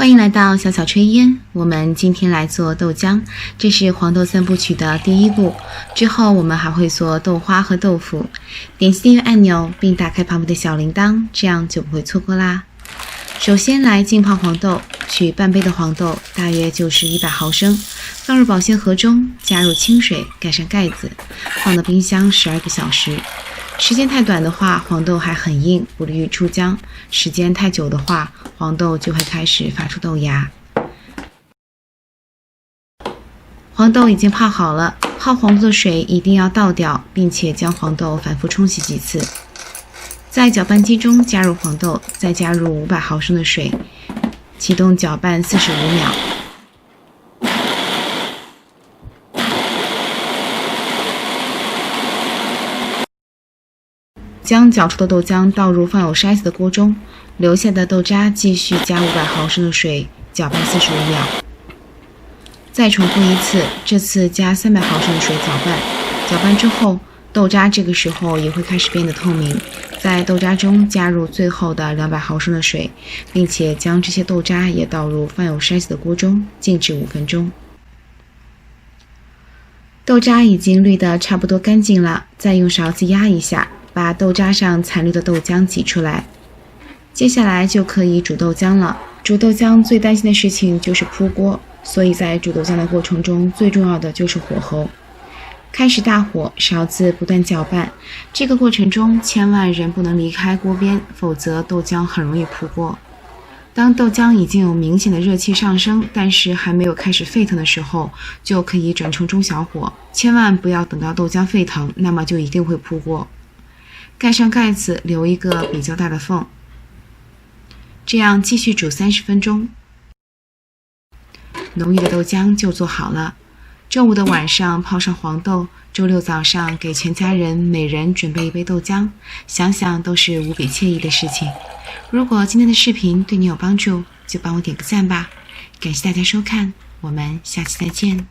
欢迎来到小小炊烟，我们今天来做豆浆，这是黄豆三部曲的第一步，之后我们还会做豆花和豆腐。点击订阅按钮并打开旁边的小铃铛，这样就不会错过啦。首先来浸泡黄豆，取半杯的黄豆，大约就是100毫升，放入保鲜盒中，加入清水，盖上盖子，放到冰箱12个小时。时间太短的话，黄豆还很硬，不利于出浆；时间太久的话，黄豆就会开始发出豆芽。黄豆已经泡好了，泡黄豆的水一定要倒掉，并且将黄豆反复冲洗几次。在搅拌机中加入黄豆，再加入500毫升的水，启动搅拌45秒。将搅出的豆浆倒入放有筛子的锅中，留下的豆渣继续加500毫升的水，搅拌45秒。再重复一次，这次加300毫升的水搅拌。搅拌之后，豆渣这个时候也会开始变得透明。在豆渣中加入最后的200毫升的水，并且将这些豆渣也倒入放有筛子的锅中，静置5分钟。豆渣已经滤得差不多干净了，再用勺子压一下，把豆渣上残留的豆浆挤出来。接下来就可以煮豆浆了。煮豆浆最担心的事情就是扑锅，所以在煮豆浆的过程中，最重要的就是火候。开始大火，勺子不断搅拌，这个过程中千万人不能离开锅边，否则豆浆很容易扑锅。当豆浆已经有明显的热气上升，但是还没有开始沸腾的时候，就可以转成中小火，千万不要等到豆浆沸腾，那么就一定会扑锅。盖上盖子，留一个比较大的缝，这样继续煮30分钟。浓郁的豆浆就做好了。周五的晚上泡上黄豆，周六早上给全家人每人准备一杯豆浆，想想都是无比惬意的事情。如果今天的视频对你有帮助，就帮我点个赞吧。感谢大家收看，我们下期再见。